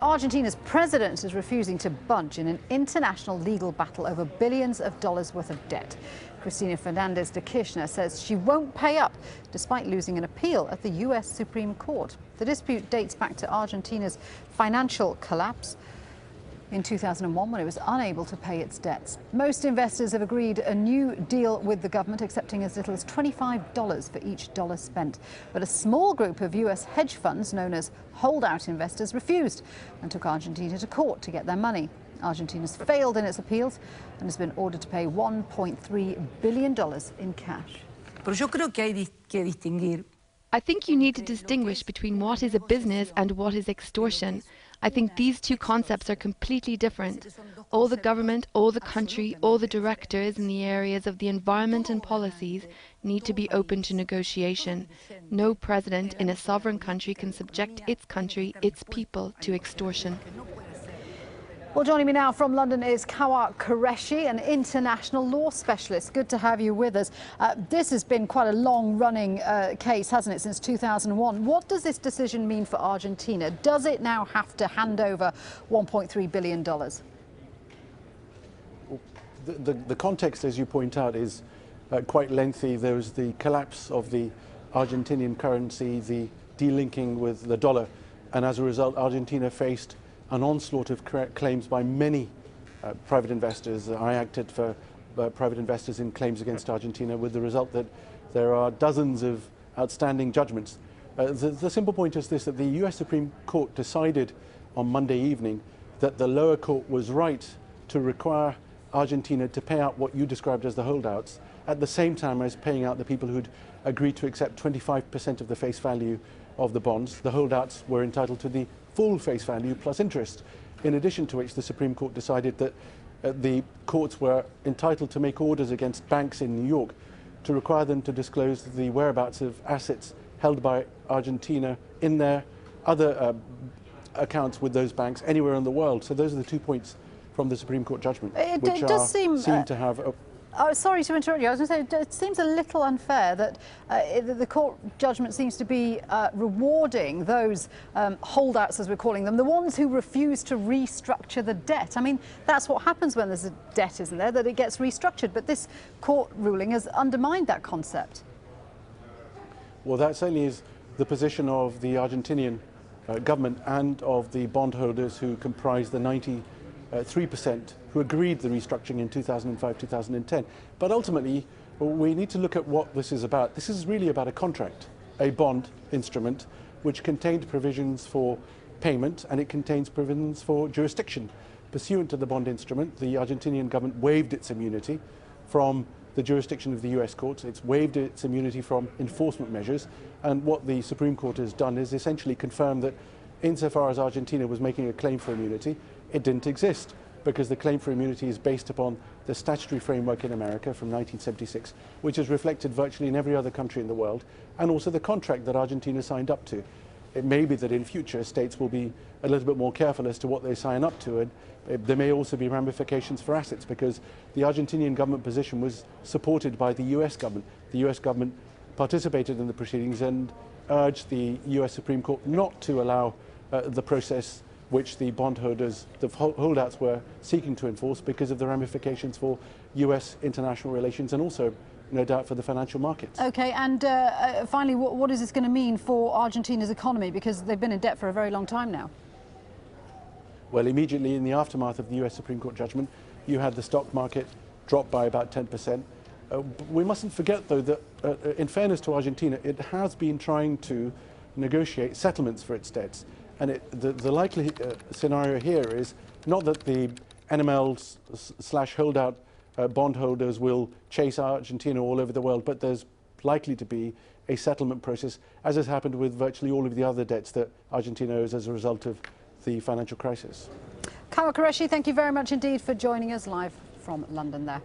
Argentina's president is refusing to budge in an international legal battle over billions of dollars worth of debt. Cristina Fernández de Kirchner says she won't pay up despite losing an appeal at the US Supreme Court. The dispute dates back to Argentina's financial collapse in 2001 when it was unable to pay its debts. Most investors have agreed a new deal with the government, accepting as little as $25 for each dollar spent. But a small group of US hedge funds known as holdout investors refused and took Argentina to court to get their money. Argentina's failed in its appeals and has been ordered to pay $1.3 billion in cash. I think you need to distinguish between what is a business and what is extortion. I think these two concepts are completely different. All the government, all the country, all the directors in the areas of the environment and policies need to be open to negotiation. No president in a sovereign country can subject its country, its people, to extortion. Well, joining me now from London is Kawa Qureshi, an international law specialist. Good to have you with us. This has been quite a long-running case, hasn't it, since 2001. What does this decision mean for Argentina? Does it now have to hand over $1.3 billion? The context, as you point out, is quite lengthy. There was the collapse of the Argentinian currency, the delinking with the dollar, and as a result, Argentina faced an onslaught of claims by many private investors. I acted for private investors in claims against Argentina, with the result that there are dozens of outstanding judgments. The simple point is this, that the US Supreme Court decided on Monday evening that the lower court was right to require Argentina to pay out what you described as the holdouts, at the same time as paying out the people who'd agreed to accept 25% of the face value of the bonds. The holdouts were entitled to the full face value plus interest, in addition to which the Supreme Court decided that the courts were entitled to make orders against banks in New York to require them to disclose the whereabouts of assets held by Argentina in their other accounts with those banks anywhere in the world. So those are the 2 points from the Supreme Court judgment, which seem to have sorry to interrupt you. I was going to say, it seems a little unfair that the court judgment seems to be rewarding those holdouts, as we're calling them, the ones who refuse to restructure the debt. I mean, that's what happens when there's a debt, isn't there, that it gets restructured. But this court ruling has undermined that concept. Well, that certainly is the position of the Argentinian government and of the bondholders who comprise the 93% who agreed the restructuring in 2005-2010. But ultimately, we need to look at what this is about. This is really about a contract, a bond instrument, which contained provisions for payment, and it contains provisions for jurisdiction. Pursuant to the bond instrument, the Argentinian government waived its immunity from the jurisdiction of the US courts. It's waived its immunity from enforcement measures. And what the Supreme Court has done is essentially confirm that insofar as Argentina was making a claim for immunity, it didn't exist, because the claim for immunity is based upon the statutory framework in America from 1976, which is reflected virtually in every other country in the world, and also the contract that Argentina signed up to. It may be that in future states will be a little bit more careful as to what they sign up to, and there may also be ramifications for assets, because the Argentinian government position was supported by the US government. The US government participated in the proceedings and urged the US Supreme Court not to allow the process which the bondholders, the holdouts, were seeking to enforce because of the ramifications for US international relations and also, no doubt, for the financial markets. OK, and finally, what is this going to mean for Argentina's economy? Because they've been in debt for a very long time now. Well, immediately in the aftermath of the US Supreme Court judgment, you had the stock market drop by about 10%. We mustn't forget, though, that in fairness to Argentina, it has been trying to negotiate settlements for its debts. And the likely scenario here is not that the NML/holdout bondholders will chase Argentina all over the world, but there's likely to be a settlement process, as has happened with virtually all of the other debts that Argentina owes as a result of the financial crisis. Kawa Qureshi, thank you very much indeed for joining us live from London there.